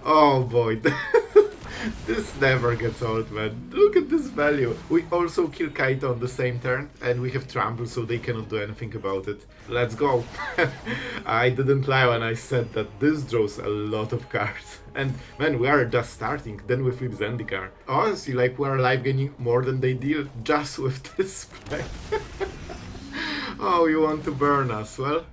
Oh boy, this never gets old, man. Look at this value. We also kill Kaito on the same turn, and we have Trample, so they cannot do anything about it. Let's go. I didn't lie when I said that this draws a lot of cards. And man, we are just starting, then we flip Zendikar. Honestly, like, we are live gaining more than they deal just with this play. Oh, you want to burn us? Well...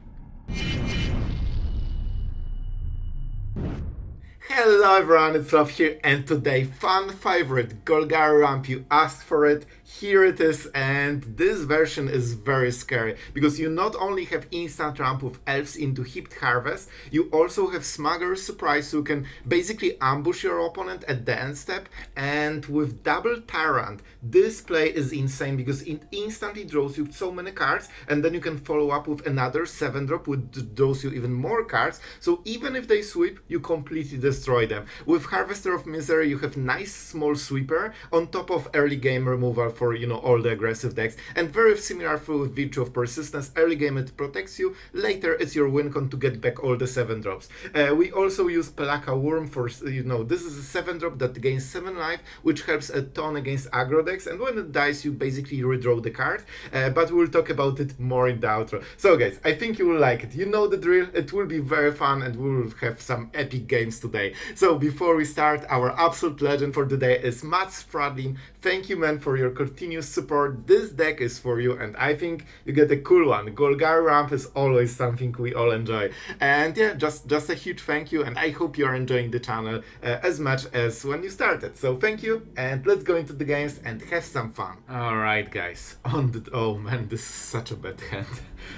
Hello everyone, it's Sloth here, and today, fan favorite Golgari ramp, you asked for it, here it is, and this version is very scary, because you not only have instant ramp with elves into Heaped Harvest, you also have Smuggler's Surprise, so you can basically ambush your opponent at the end step, and with double Tyrant, this play is insane, because it instantly draws you so many cards, and then you can follow up with another 7-drop, which draws you even more cards, so even if they sweep, you completely destroy them. With Harvester of Misery, you have nice small sweeper on top of early game removal for, you know, all the aggressive decks, and very similar with Virtue of Persistence. Early game it protects you, later it's your win con to get back all the 7-drops. We also use Pelakka Wurm for, you know, this is a 7-drop that gains 7 life, which helps a ton against aggro decks, and when it dies you basically redraw the card, but we'll talk about it more in the outro. So guys, I think you will like it. You know the drill, it will be very fun, and we will have some epic games today. So before we start, our absolute legend for today is Matt Spradlin. Thank you, man, for your continuous support. This deck is for you, and I think you get a cool one. Golgari ramp is always something we all enjoy. And yeah, just a huge thank you, and I hope you are enjoying the channel as much as when you started. So thank you, and let's go into the games and have some fun. Alright guys, oh man, this is such a bad hand.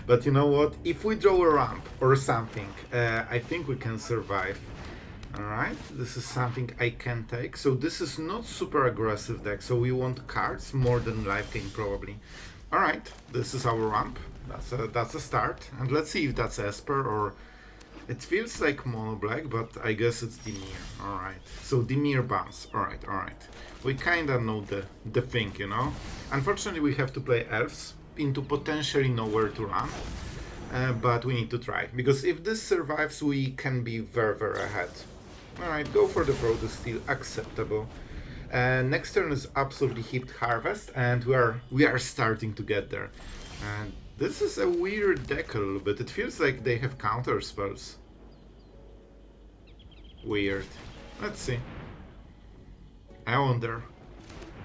But you know what? If we draw a ramp or something, I think we can survive. Alright, this is something I can take. So this is not super aggressive deck, so we want cards more than life gain probably. Alright, this is our ramp. That's a start. And let's see if that's Esper or... It feels like mono black, but I guess it's Dimir. Alright, so Dimir bounce. Alright. We kinda know the thing, you know? Unfortunately we have to play elves into potentially nowhere to run. But we need to try, because if this survives we can be very ahead. Alright, go for the Broad is still acceptable. Next turn is absolutely Heaped Harvest, and we are starting to get there. And this is a weird deck a little bit. It feels like they have counter spells. Weird. Let's see. I wonder.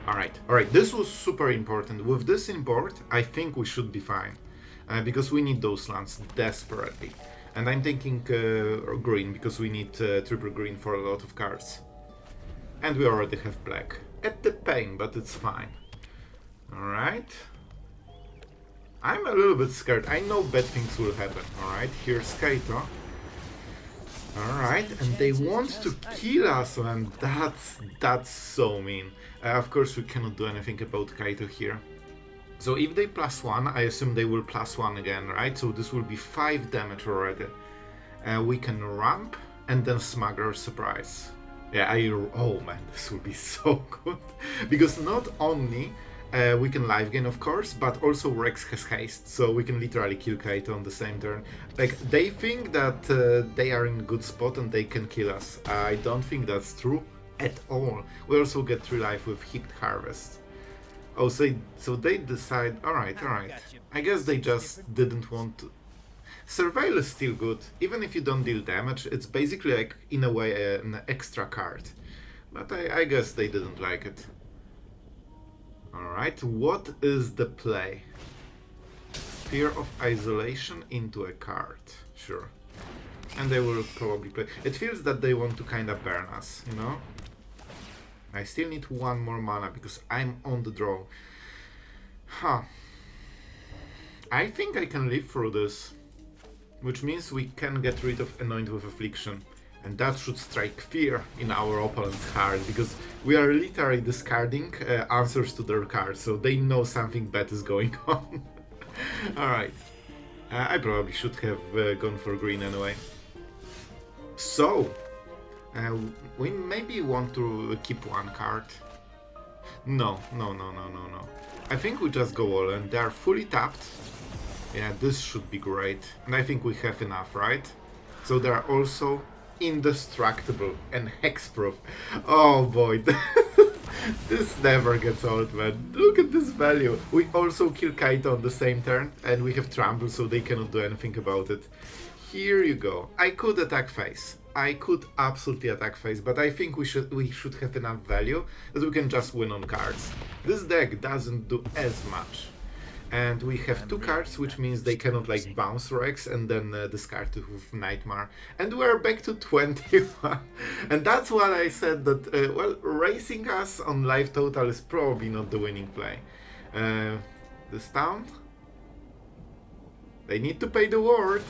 Alright, this was super important. With this import, I think we should be fine. Because we need those lands desperately. And I'm thinking green, because we need triple green for a lot of cards. And we already have black. At the pain, but it's fine. Alright. I'm a little bit scared. I know bad things will happen. Alright, here's Kaito. Alright, and they want to kill us, and that's so mean. Of course, we cannot do anything about Kaito here. So if they +1, I assume they will +1 again, right? So this will be 5 damage already. We can ramp and then Smuggler's Surprise. Yeah, oh man, this will be so good. Because not only we can live gain, of course, but also Rex has haste, so we can literally kill Kaito on the same turn. Like, they think that they are in a good spot and they can kill us. I don't think that's true at all. We also get 3 life with Heaped Harvest. Oh, so they decide, alright. I guess they just didn't want to... Surveil is still good, even if you don't deal damage, it's basically like, in a way, an extra card. But I guess they didn't like it. Alright, what is the play? Fear of Isolation into a card, sure. And they will probably play... It feels that they want to kinda burn us, you know? I still need 1 more mana because I'm on the draw. Huh. I think I can live through this. Which means we can get rid of Anoint with Affliction. And that should strike fear in our opponent's heart, because we are literally discarding answers to their cards, so they know something bad is going on. Alright. I probably should have gone for green anyway. So, we maybe want to keep 1 card. No. I think we just go all in. They are fully tapped. Yeah, this should be great. And I think we have enough, right? So there are also indestructible and hexproof. Oh boy, this never gets old, man. Look at this value. We also kill Kaito on the same turn, and we have trample, so they cannot do anything about it. Here you go. I could attack face. I could absolutely attack face, but I think we should have enough value that we can just win on cards. This deck doesn't do as much. And we have 2 cards, which means they cannot like bounce Rex and then discard it with Nightmare. And we're back to 21. And that's what I said that, well, racing us on life total is probably not the winning play. This town? They need to pay the ward.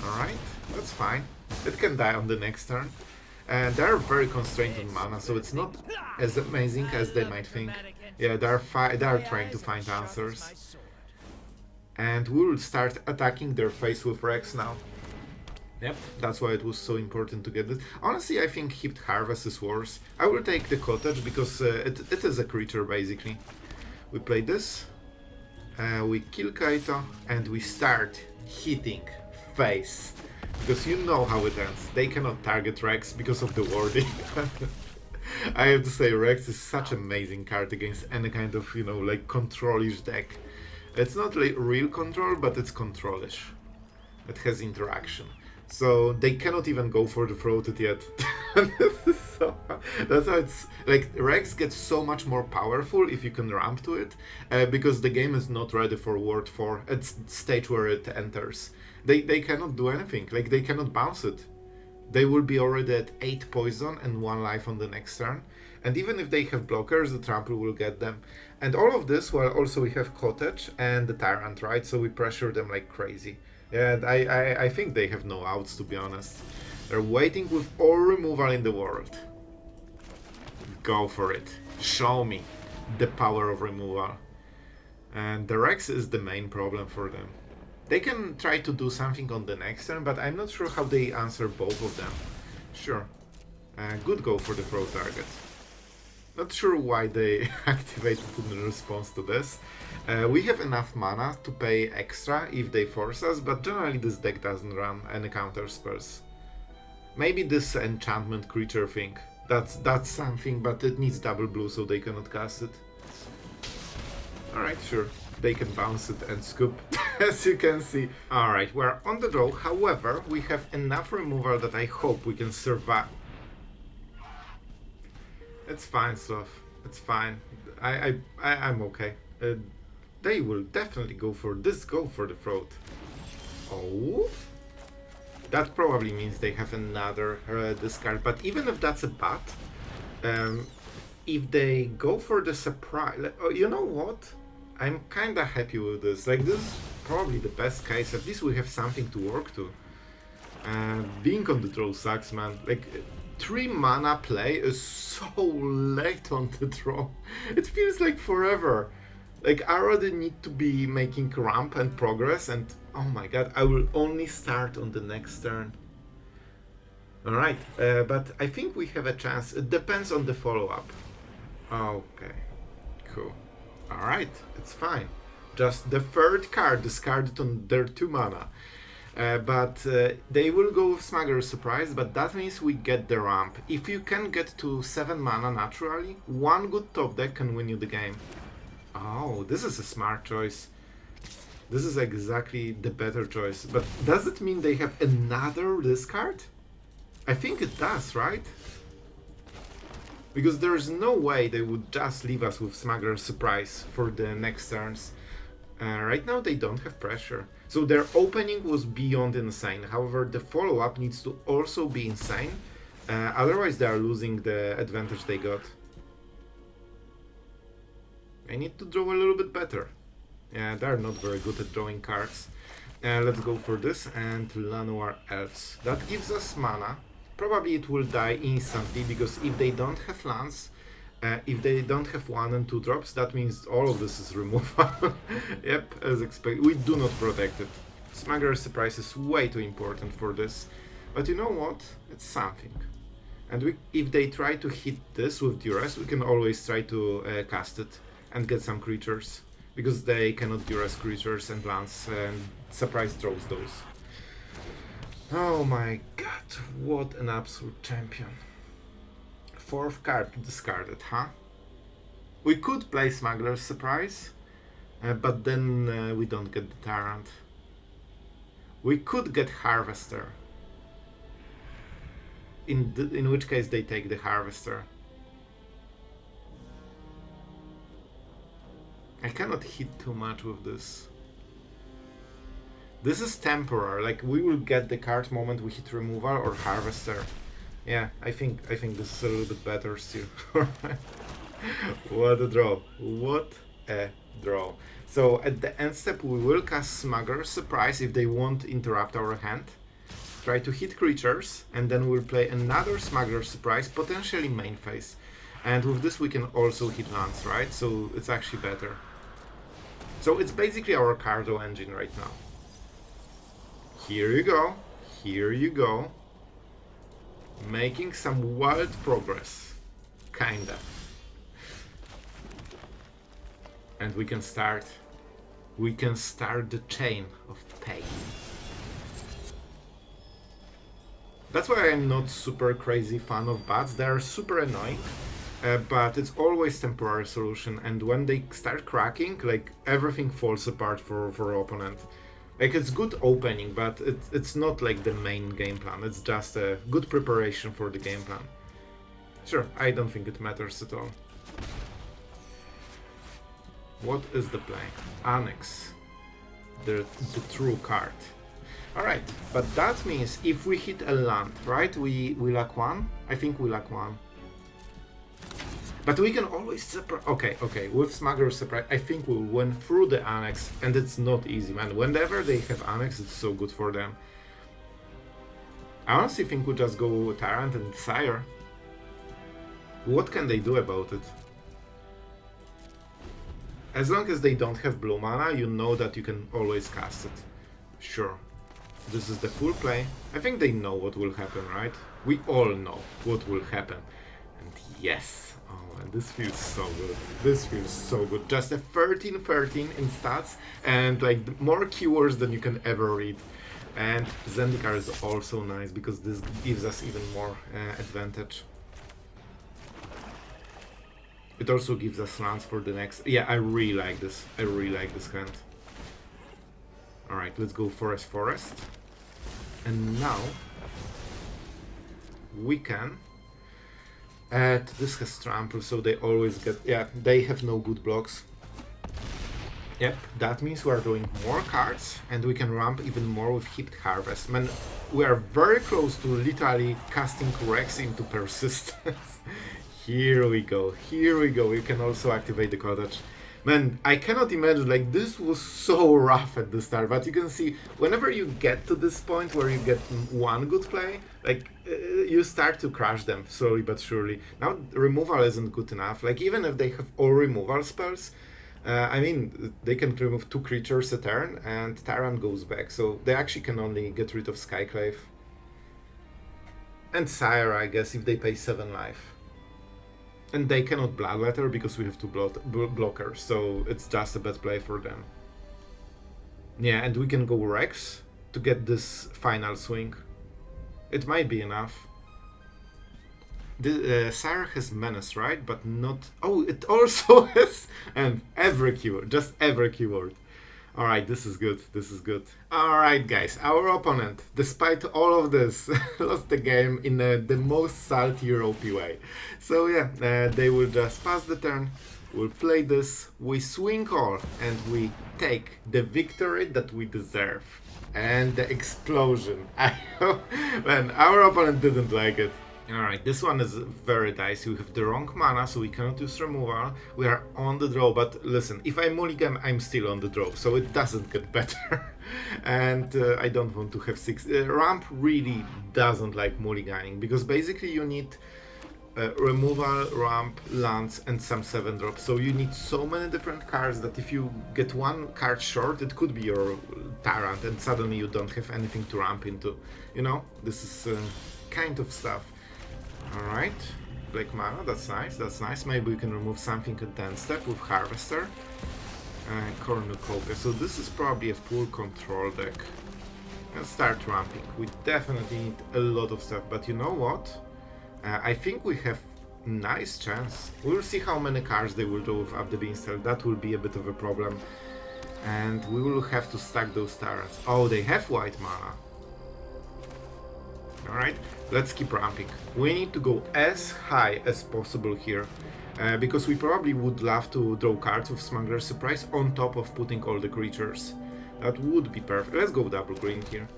Alright, that's fine. It can die on the next turn. And they're very constrained on mana, so it's not as amazing as they might think. Yeah, they are trying to find answers. And we will start attacking their face with Rex now. Yep, that's why it was so important to get this. Honestly, I think Heaped Harvest is worse. I will take the Cottage because it is a creature, basically. We play this, we kill Kaito, and we start hitting face. Because you know how it ends. They cannot target Rex because of the warding. I have to say, Rex is such an amazing card against any kind of, you know, like control-ish deck. It's not like real control, but it's control-ish. It has interaction. So they cannot even go for the throated yet. That's how it's like Rex gets so much more powerful if you can ramp to it, because the game is not ready for Ward 4 at stage where it enters. They cannot do anything, like they cannot bounce it. They will be already at 8 poison and 1 life on the next turn. And even if they have blockers, the trample will get them. And all of this while also we have Cottage and the Tyrant, right? So we pressure them like crazy. Yeah, I think they have no outs, to be honest. They're waiting with all removal in the world. Go for it. Show me the power of removal. And the Rex is the main problem for them. They can try to do something on the next turn, but I'm not sure how they answer both of them. Sure. Good go for the throw target. Not sure why they activated in response to this. We have enough mana to pay extra if they force us, but generally this deck doesn't run any counter spells. Maybe this enchantment creature thing. That's something, but it needs double blue, so they cannot cast it. Alright, sure. They can bounce it and scoop, as you can see. Alright, we're on the draw. However, we have enough removal that I hope we can survive. It's fine, Sloth. It's fine. I'm okay. They will definitely go for this. Go for the throat. Oh, that probably means they have another discard. But even if that's a bat, if they go for the surprise, you know what? I'm kinda happy with this. Like, this is probably the best case. At least we have something to work to. Being on the draw sucks, man. Like, 3 mana play is so late on the draw. It feels like forever. Like, I already need to be making ramp and progress, and oh my god, I will only start on the next turn. Alright, but I think we have a chance. It depends on the follow-up. Okay, cool. Alright, it's fine. Just the 3rd card discarded on their 2 mana. But they will go with Smuggler Surprise, but that means we get the ramp. If you can get to 7 mana naturally, 1 good top deck can win you the game. Oh, this is a smart choice. This is exactly the better choice. But does it mean they have another discard? I think it does, right? Because there is no way they would just leave us with Smuggler Surprise for the next turns. Right now they don't have pressure. So their opening was beyond insane. However, the follow-up needs to also be insane. Otherwise they are losing the advantage they got. I need to draw a little bit better. Yeah, they're not very good at drawing cards. Let's go for this and Llanowar Elves. That gives us mana. Probably it will die instantly, because if they don't have lands, if they don't have 1 and 2 drops, that means all of this is removal. Yep, as expected. We do not protect it. Smuggler Surprise is way too important for this. But you know what? It's something. And if they try to hit this with Duress, we can always try to cast it and get some creatures. Because they cannot Duress creatures and lands, and Surprise draws those. Oh my god, what an absolute champion. Fourth card discarded, huh? We could play Smuggler's Surprise, but then we don't get the Tyrant. We could get Harvester. In which case they take the Harvester. I cannot hit too much with this. This is temporary, like we will get the card moment we hit removal or Harvester. Yeah, I think this is a little bit better still. What a draw. What a draw. So at the end step we will cast Smuggler's Surprise if they won't interrupt our hand. Try to hit creatures, and then we'll play another Smuggler's Surprise, potentially main phase. And with this we can also hit lands, right? So it's actually better. So it's basically our Cardo engine right now. Here you go. Here you go. Making some wild progress. Kinda. And we can start. We can start the chain of pain. That's why I'm not super crazy fan of bats. They are super annoying, but it's always temporary solution. And when they start cracking, like everything falls apart for opponent. Like it's good opening, but it's not like the main game plan. It's just a good preparation for the game plan. Sure, I don't think it matters at all. What is the play? Annex. The true card. Alright, but that means if we hit a land, right, we lack one? I think we lack one. But we can always separate. Okay, with Smuggler's Surprise, I think we'll win through the Annex, and it's not easy, man. Whenever they have Annex, it's so good for them. I honestly think we'll just go with Tyrant and Sire. What can they do about it? As long as they don't have blue mana, you know that you can always cast it. Sure. This is the full play. I think they know what will happen, right? We all know what will happen. And yes, oh man, this feels so good. This feels so good. Just a 13-13 in stats and like more keywords than you can ever read. And Zendikar is also nice because this gives us even more advantage. It also gives us lands for the next. Yeah, I really like this. I really like this hand. Alright, let's go Forest. And now we can add. This has trample, so they always get. Yeah, they have no good blocks. Yep, that means we are drawing more cards and we can ramp even more with Heaped Harvest. Man, we are very close to literally casting Rex into Persistence. Here we go, here we go. You can also activate the Cottage. Man, I cannot imagine, like, this was so rough at the start, but you can see, whenever you get to this point where you get one good play, like, you start to crush them, slowly but surely. Now, removal isn't good enough, like, even if they have all removal spells, I mean, they can remove 2 creatures a turn, and Tyrant goes back, so they actually can only get rid of Skyclave. And Sire, I guess, if they pay 7 life. And they cannot Bloodletter because we have 2 blockers, so it's just a bad play for them. Yeah, and we can go Rex to get this final swing. It might be enough. The Sire has Menace, right? But not... Oh, it also has... And every keyword, just every keyword. Alright, this is good, this is good. Alright guys, our opponent, despite all of this, lost the game in the most salty OP way. So yeah, they will just pass the turn, we'll play this, we swing all, and we take the victory that we deserve. And the explosion. Man, our opponent didn't like it. Alright, this one is very dicey. We have the wrong mana, so we cannot use removal. We are on the draw, but listen, if I mulligan, I'm still on the draw, so it doesn't get better. And I don't want to have 6. Ramp really doesn't like mulliganing, because basically you need removal, ramp, lands, and some 7 drops. So you need so many different cards that if you get one card short, it could be your Tyrant, and suddenly you don't have anything to ramp into. You know, this is kind of stuff. Alright, Black mana, that's nice, that's nice. Maybe we can remove something at 10 step with Harvester and Cornucopia. So this is probably a full control deck. Let's start ramping. We definitely need a lot of stuff, but you know what? I think we have nice chance. We'll see how many cards they will do with up the beanstalk. That will be a bit of a problem. And we will have to stack those Tyrants. Oh, they have white mana. Alright, let's keep ramping. We need to go as high as possible here. Because we probably would love to draw cards with Smuggler Surprise on top of putting all the creatures. That would be perfect. Let's go double green here.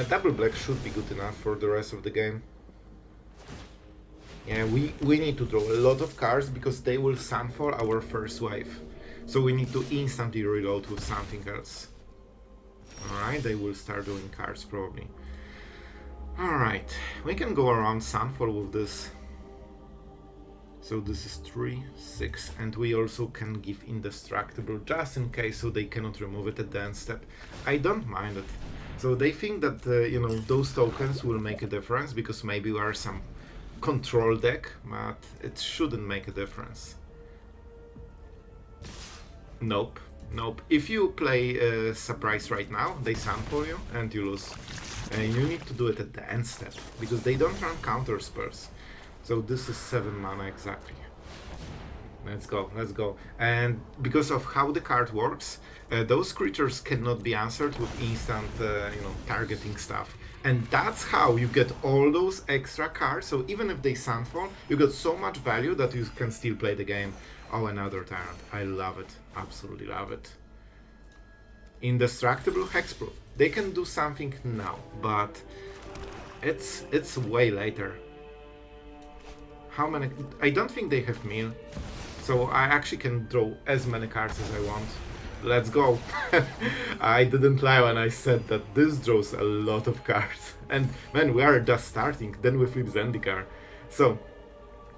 Double black should be good enough for the rest of the game. Yeah, we need to draw a lot of cards because they will sunfall our first wave. So we need to instantly reload with something else. Alright, they will start doing cards probably. Alright, we can go around sunfall with this. So this is 3, 6, and we also can give indestructible just in case so they cannot remove it at the end step. I don't mind it. So they think that, you know, those tokens will make a difference because maybe we are some control deck, but it shouldn't make a difference. Nope, nope. If you play Surprise right now, they sunfall you and you lose. And you need to do it at the end step because they don't run counter spells. So this is 7 mana exactly. Let's go, let's go. And because of how the card works, those creatures cannot be answered with instant, you know, targeting stuff. And that's how you get all those extra cards. So even if they sunfall, you get so much value that you can still play the game. Oh, another Tyrant. I love it. Absolutely love it. Indestructible Hexproof. They can do something now, but it's way later. How many? I don't think they have mill, so I actually can draw as many cards as I want. Let's go. I didn't lie when I said that this draws a lot of cards. And man, we are just starting, then we flip Zendikar. So,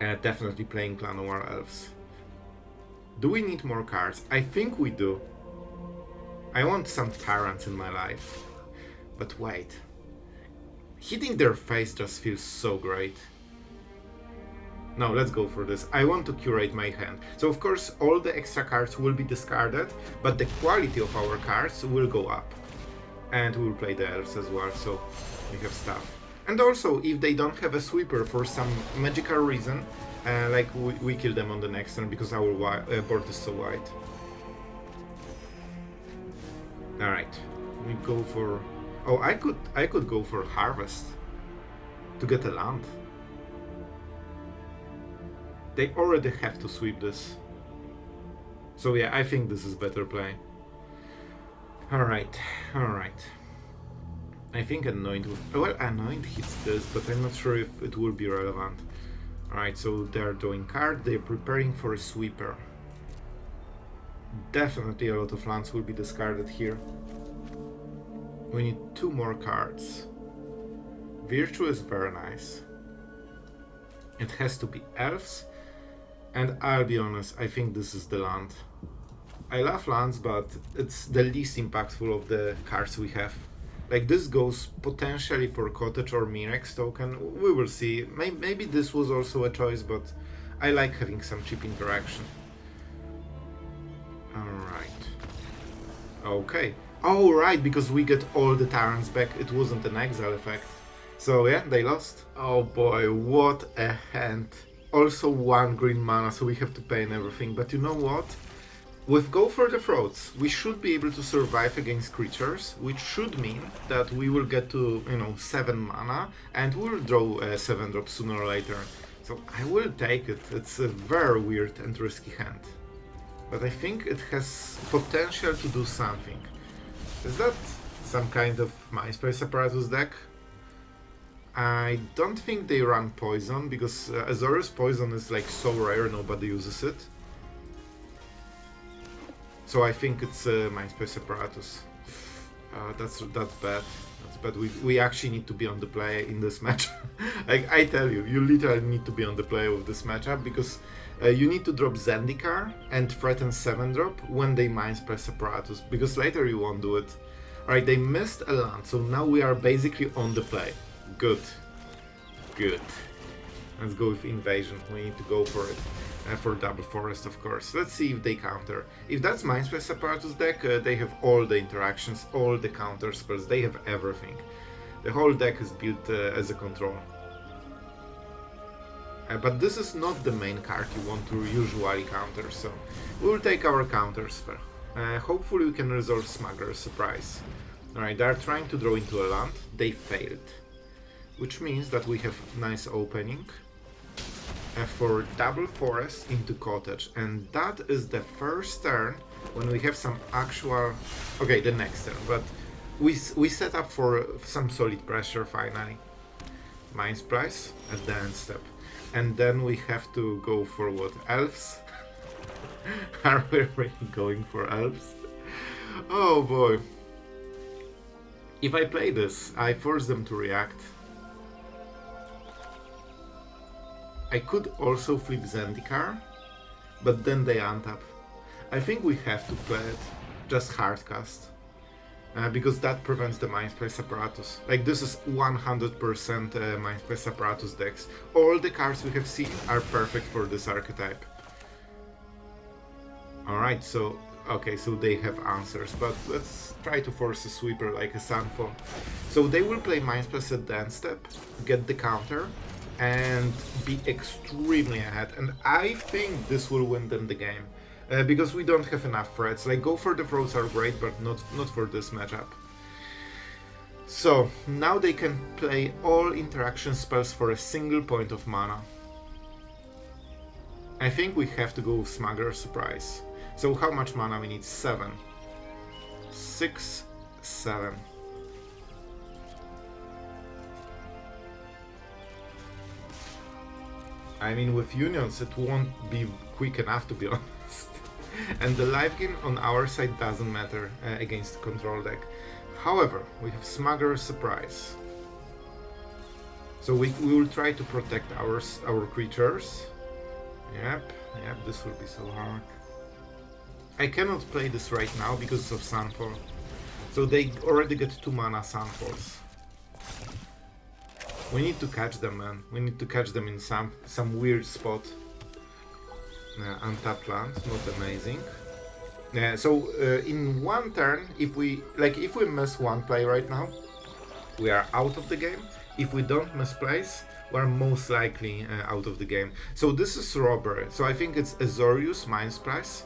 definitely playing Llanowar Elves. Do we need more cards? I think we do. I want some Tyrants in my life. But wait. Hitting their face just feels so great. No, let's go for this. I want to curate my hand. So of course all the extra cards will be discarded, but the quality of our cards will go up. And we will play the elves as well, so we have stuff. And also, if they don't have a sweeper for some magical reason, like we kill them on the next turn because our board is so wide. Alright, we go for... Oh, I could go for Harvest to get a land. They already have to sweep this. So yeah, I think this is better play. Alright, alright. I think Anoint will... Well, Anoint hits this, but I'm not sure if it will be relevant. Alright, so they're drawing card, they're preparing for a sweeper. Definitely a lot of lands will be discarded here. We need 2 more cards. Virtue is very nice. It has to be elves. And I'll be honest, I think this is the land. I love lands, but it's the least impactful of the cards we have. Like this goes potentially for Cottage or Mirex token, we will see. Maybe this was also a choice, but I like having some cheap interaction. Alright. Okay. Oh right, because we get all the Tyrants back, it wasn't an exile effect. So yeah, they lost. Oh boy, what a hand. Also 1 green mana, so we have to pay and everything, but you know what? With Go for the Throats, we should be able to survive against creatures, which should mean that we will get to, you know, 7 mana, and we'll draw a 7-drop sooner or later. So I will take it. It's a very weird and risky hand. But I think it has potential to do something. Is that some kind of MySpace apparatus deck? I don't think they run poison, because Azorius poison is like so rare, nobody uses it. So I think it's MySpace apparatus. That's bad. That's bad. We actually need to be on the play in this match. Like I tell you, you literally need to be on the play with this matchup, because you need to drop Zendikar and threaten 7-drop when they MySpace apparatus, because later you won't do it. Alright, they missed a land, so now we are basically on the play. Good. Good. Let's go with Invasion. We need to go for it. for double forest, of course. Let's see if they counter. If that's Mindspace Apparatus deck, they have all the interactions, all the counter spells, they have everything. The whole deck is built as a control. But this is not the main card you want to usually counter, so we'll take our counter spell. Hopefully we can resolve Smuggler's Surprise. Alright, they're trying to draw into a land, they failed. Which means that we have nice opening for double forest into cottage, and that is the first turn when we have some actual... okay, the next turn, but we set up for some solid pressure finally. Mind's Price at the end step. And then we have to go for what? Elves? Are we really going for elves? Oh boy. If I play this, I force them to react. I could also flip Zendikar, but then they untap. I think we have to play it, just hardcast. Because that prevents the Mindspace Apparatus. Like, this is 100% Mindspace Apparatus decks. All the cards we have seen are perfect for this archetype. Alright, so... okay, so they have answers, but let's try to force a sweeper like a Sunfall. So they will play Mindspace at the end step, get the counter, and be extremely ahead. And I think this will win them the game. Because we don't have enough threats. Like, go for the throws are great, but not for this matchup. So, now they can play all interaction spells for a single point of mana. I think we have to go with Smuggler's Surprise. So how much mana we need? 7. 6, 7. I mean, with unions it won't be quick enough, to be honest. And the life gain on our side doesn't matter against the control deck. However, we have Smuggler's Surprise. So we will try to protect our creatures. Yep, this will be so hard. I cannot play this right now because of Sunfall. So they already get 2 mana Sunfalls. We need to catch them, man. We need to catch them in some weird spot. Untapped land, not amazing. In one turn, if we miss one play right now, we are out of the game. If we don't misplace, we're most likely out of the game. So this is robbery. So I think it's Azorius Mind's Price.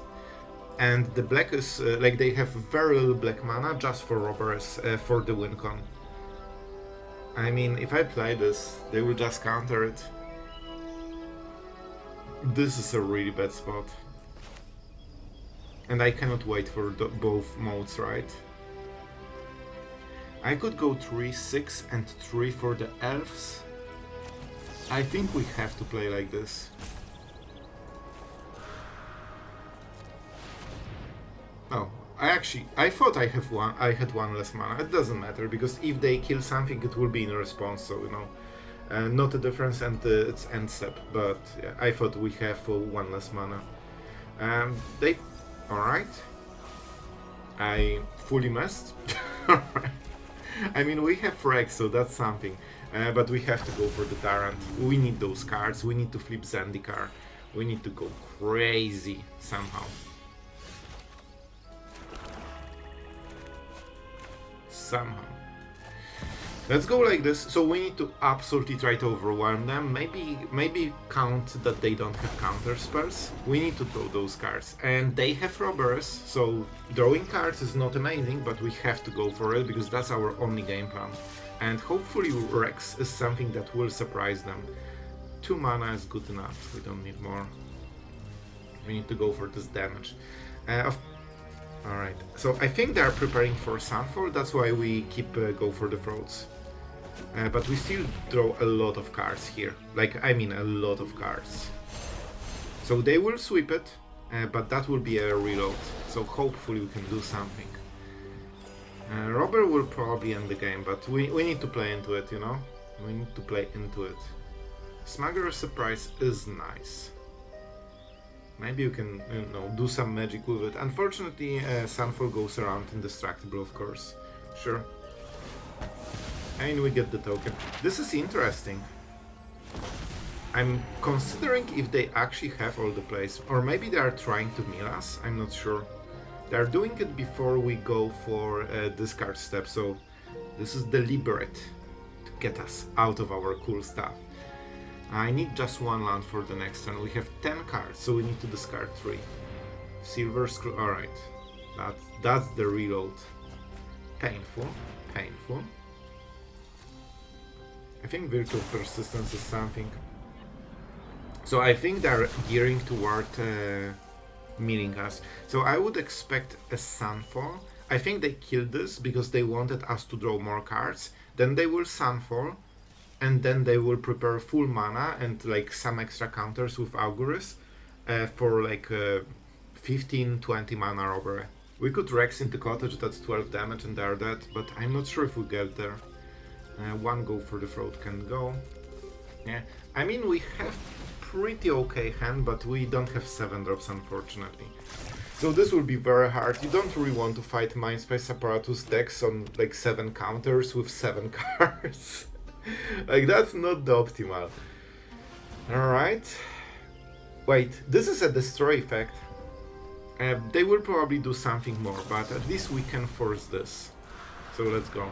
And the black is, they have very little black mana just for robbers for the win con. I mean, if I play this, they will just counter it. This is a really bad spot. And I cannot wait for both modes, right? I could go 3, 6 and 3 for the elves. I think we have to play like this. Oh, I thought I had one less mana. It doesn't matter, because if they kill something, it will be in response, so you know. Not a difference, and it's end step, but yeah, I thought we have one less mana. Alright. I fully missed. Alright. I mean, we have Rex, so that's something. But we have to go for the Tyrant. We need those cards, we need to flip Zendikar. We need to go crazy somehow. Let's go like this. So we need to absolutely try to overwhelm them. Maybe count that they don't have counter spells. We need to draw those cards. And they have robbers, so drawing cards is not amazing, but we have to go for it because that's our only game plan. And hopefully Rex is something that will surprise them. 2 mana is good enough, we don't need more. We need to go for this damage. Alright, so I think they are preparing for Sunfall, that's why we keep go for the throats. But we still draw a lot of cards here, a lot of cards. So they will sweep it, but that will be a reload, so hopefully we can do something. Robber will probably end the game, but we need to play into it, you know? We need to play into it. Smuggler's Surprise is nice. Maybe you can, do some magic with it. Unfortunately, Sunfall goes around indestructible, of course. Sure. And we get the token. This is interesting. I'm considering if they actually have all the plays, or maybe they are trying to mill us, I'm not sure. They're doing it before we go for a discard step, so this is deliberate to get us out of our cool stuff. I need just one land for the next turn. We have 10 cards, so we need to discard 3. Silver Screw, alright. That's the reload. Painful, painful. I think Virtual Persistence is something. So I think they're gearing toward milling us. So I would expect a Sunfall. I think they killed this because they wanted us to draw more cards. Then they will Sunfall, and then they will prepare full mana and like some extra counters with Auguries for like 15-20 mana over. We could Rex into Cottage, that's 12 damage and they're dead, but I'm not sure if we get there. One go for the throat can go. Yeah, I mean we have pretty okay hand, but we don't have 7 drops unfortunately. So this will be very hard. You don't really want to fight Mindspace Apparatus decks on like 7 counters with 7 cards. Like that's not the optimal. Alright. Wait, this is a destroy effect. They will probably do something more, but at least we can force this. So let's go.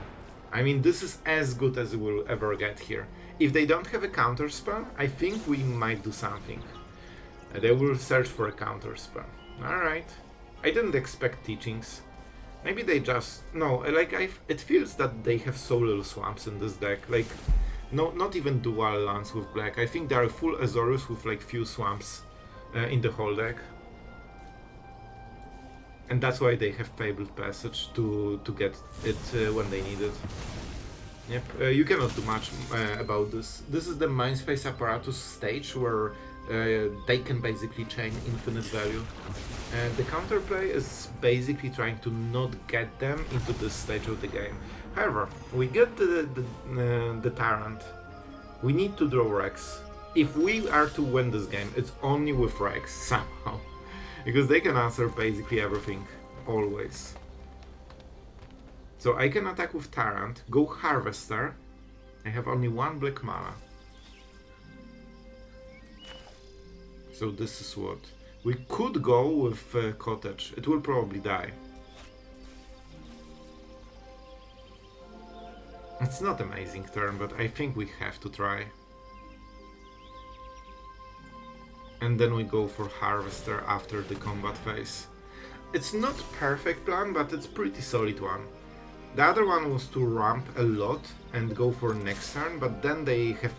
I mean, this is as good as we'll ever get here. If they don't have a counter spell, I think we might do something. They will search for a counter spell. Alright. I didn't expect teachings. Maybe they just... No, like, it feels that they have so little swamps in this deck. Like, no, not even dual lands with black. I think they are full Azorius with, like, few swamps in the whole deck. And that's why they have Fabled Passage to get it when they need it. Yep, you cannot do much about this. This is the Mindspace Apparatus stage where they can basically chain infinite value. The counterplay is basically trying to not get them into this stage of the game. However, we get the Tyrant. We need to draw Rex. If we are to win this game, it's only with Rex somehow. Because they can answer basically everything, always. So I can attack with Tyrant, go Harvester. I have only 1 black mana. So this is what... We could go with Cottage. It will probably die. It's not an amazing turn, but I think we have to try. And then we go for Harvester after the combat phase. It's not perfect plan, but it's pretty solid one. The other one was to ramp a lot and go for next turn, but then they have,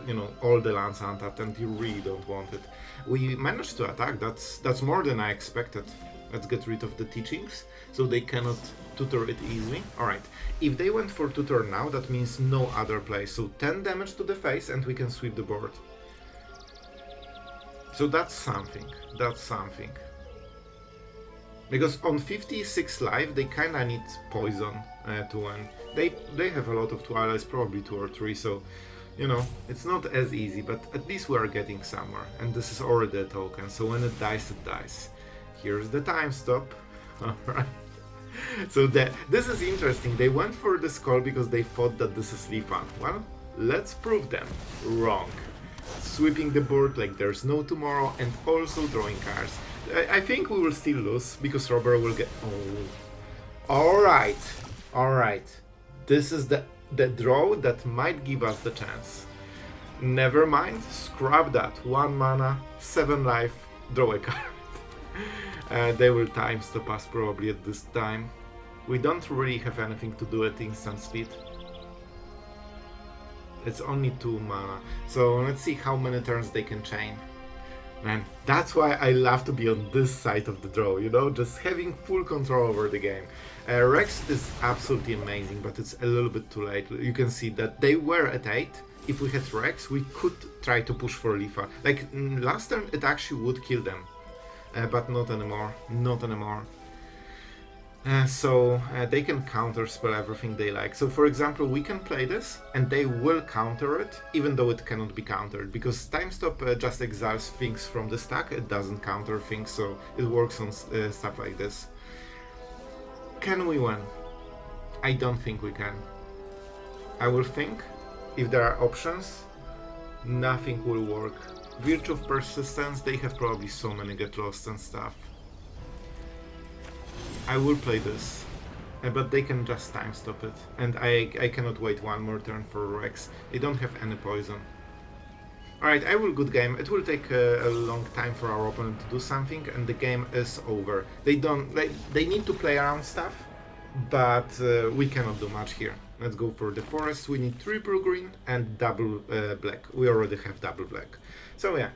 you know, all the lands untapped and you really don't want it. We managed to attack, that's more than I expected. Let's get rid of the teachings, so they cannot tutor it easily. Alright, if they went for tutor now, that means no other play, so 10 damage to the face and we can sweep the board. So that's something, Because on 56 life, they kinda need poison to win. They have a lot of Twilights, probably 2 or 3, so, you know, it's not as easy, but at least we are getting somewhere. And this is already a token, so when it dies, it dies. Here's the time stop. Alright. So this is interesting. They went for the skull because they thought that this is Leafan. Well, let's prove them wrong. Sweeping the board like there's no tomorrow and also drawing cards. I think we will still lose because Robert will get... Oh. Alright. This is the draw that might give us the chance. Never mind, scrap that. 1 mana, 7 life, draw a card. They will time stop us probably at this time. We don't really have anything to do at instant speed. It's only 2 mana, so let's see how many turns they can chain. Man, that's why I love to be on this side of the draw, you know, just having full control over the game. Rex is absolutely amazing, but it's a little bit too late. You can see that they were at 8. If we had Rex, we could try to push for Leafa. Like, last turn it actually would kill them, but not anymore, So they can counter spell everything they like. So for example, we can play this and they will counter it, even though it cannot be countered, because time stop just exiles things from the stack. It doesn't counter things, so it works on stuff like this. Can we win? I don't think we can. I will think if there are options. Nothing will work. Virtue of Persistence, they have probably so many Get Lost and stuff. I will play this. But they can just time stop it. And I cannot wait one more turn for Rex. They don't have any poison. Alright, I will good game. It will take a long time for our opponent to do something, and the game is over. They don't like they need to play around stuff, but we cannot do much here. Let's go for the forest. We need triple green and double black. We already have double black. So yeah,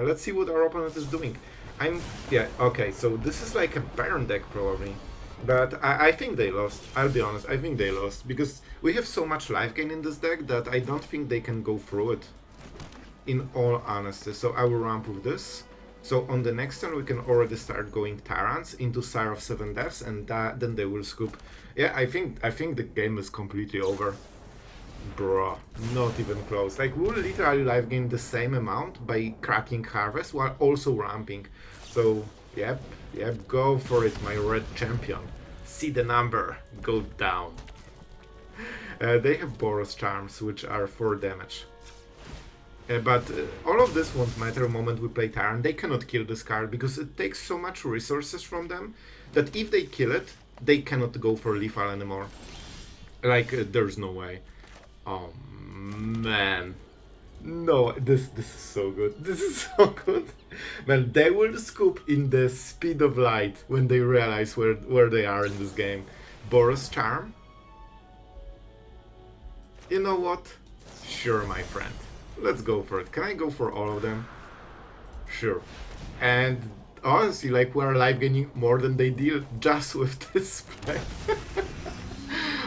let's see what our opponent is doing. Okay, so this is like a Baron deck probably. But I think they lost. I'll be honest, I think they lost. Because we have so much life gain in this deck that I don't think they can go through it. In all honesty. So I will ramp with this. So on the next turn we can already start going Tyrants into Sire of 7 Deaths, and then they will scoop. Yeah, I think the game is completely over. Bruh, not even close. Like, we'll literally life gain the same amount by cracking Harvest while also ramping. So, yep, go for it, my red champion. See the number go down. They have Boros Charms, which are 4 damage. But all of this won't matter the moment we play Tyrant. They cannot kill this card because it takes so much resources from them that if they kill it, they cannot go for lethal anymore. Like, there's no way. Oh man. No, this is so good. This is so good. Man, they will scoop in the speed of light when they realize where they are in this game. Boros Charm? You know what? Sure, my friend. Let's go for it. Can I go for all of them? Sure. And honestly, like, we're life gaining more than they deal just with this play.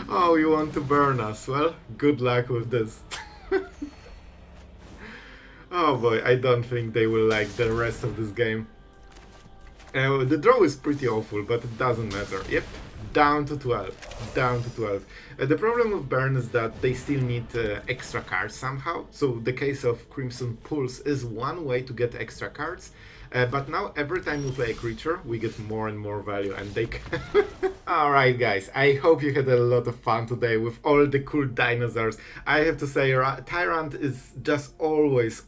Oh, you want to burn us? Well, good luck with this. Oh boy, I don't think they will like the rest of this game. The draw is pretty awful, but it doesn't matter. Yep, down to 12. Down to 12. The problem with burn is that they still need extra cards somehow. So the case of Crimson Pulse is one way to get extra cards. But now every time we play a creature, we get more and more value, and they can... Alright guys, I hope you had a lot of fun today with all the cool dinosaurs. I have to say, Tyrant is just always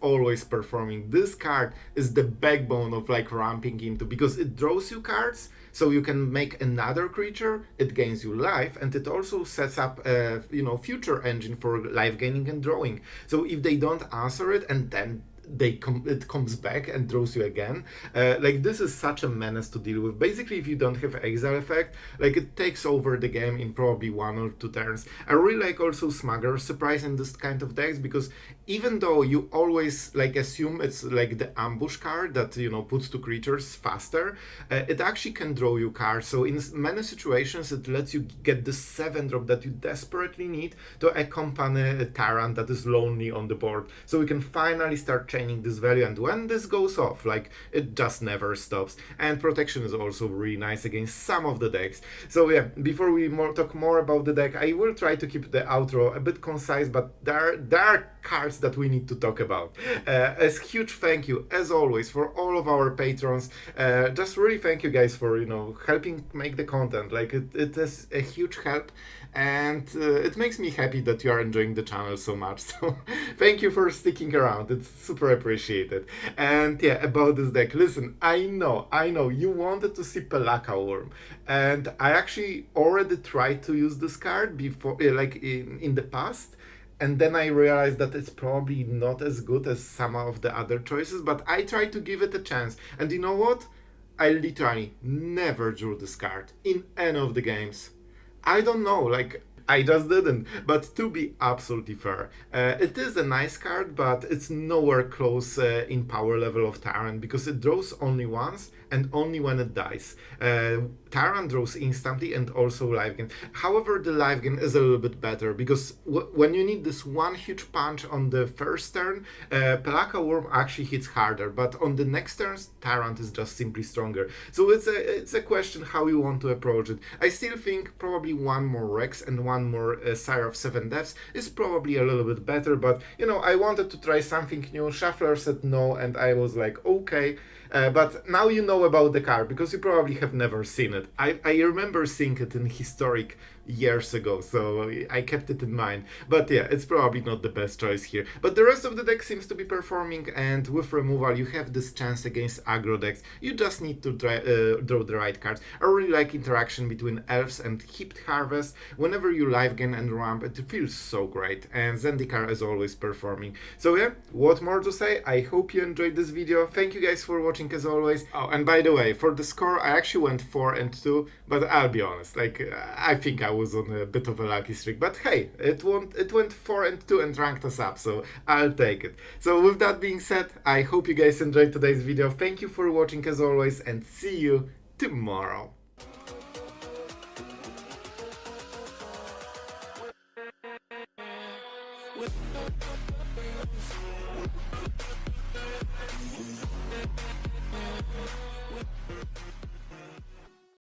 performing. This card is the backbone of like ramping into, because it draws you cards, so you can make another creature, it gains you life, and it also sets up a future engine for life gaining and drawing. So if they don't answer it and then it comes back and draws you again. Like, this is such a menace to deal with. Basically, if you don't have exile effect, like, it takes over the game in probably 1 or 2 turns. I really like also Smuggler Surprise in this kind of decks, because even though you always like assume it's like the ambush card that puts 2 creatures faster, it actually can draw you cards. So in many situations it lets you get the 7-drop that you desperately need to accompany a Tyrant that is lonely on the board. So we can finally start chaining this value, and when this goes off, like, it just never stops. And protection is also really nice against some of the decks. So yeah, before we talk more about the deck, I will try to keep the outro a bit concise, but there are cards that we need to talk about. A huge thank you, as always, for all of our patrons. Just really thank you guys for helping make the content. Like, it is a huge help, and it makes me happy that you are enjoying the channel so much. So thank you for sticking around. It's super appreciated. And yeah, about this deck, listen, I know you wanted to see Pelakka Wurm, and I actually already tried to use this card before, like in the past. And then I realized that it's probably not as good as some of the other choices, but I tried to give it a chance. And you know what? I literally never drew this card in any of the games. I don't know, like, I just didn't. But to be absolutely fair, it is a nice card, but it's nowhere close in power level of Tyrant, because it draws only once and only when it dies. Tyrant draws instantly and also life gain. However, the life gain is a little bit better, because when you need this one huge punch on the first turn, Pelakka Wurm actually hits harder, but on the next turns, Tyrant is just simply stronger. So it's a question how you want to approach it. I still think probably one more Rex and one more Sire of 7 Deaths is probably a little bit better, but I wanted to try something new. Shuffler said no, and I was like, okay. But now you know about the card, because you probably have never seen it. I remember seeing it in historic years ago, so I kept it in mind. But yeah, it's probably not the best choice here. But the rest of the deck seems to be performing, and with removal you have this chance against aggro decks. You just need to draw the right cards. I really like interaction between Elves and Heaped Harvest. Whenever you live gain and ramp, it feels so great, and Zendikar is always performing. So yeah, what more to say? I hope you enjoyed this video. Thank you guys for watching as always. Oh, and by the way, for the score, I actually went 4-2, but I'll be honest, like I think I was on a bit of a lucky streak. But hey, it went 4-2 and ranked us up, so I'll take it. So with that being said, I hope you guys enjoyed today's video. Thank you for watching as always, and see you tomorrow.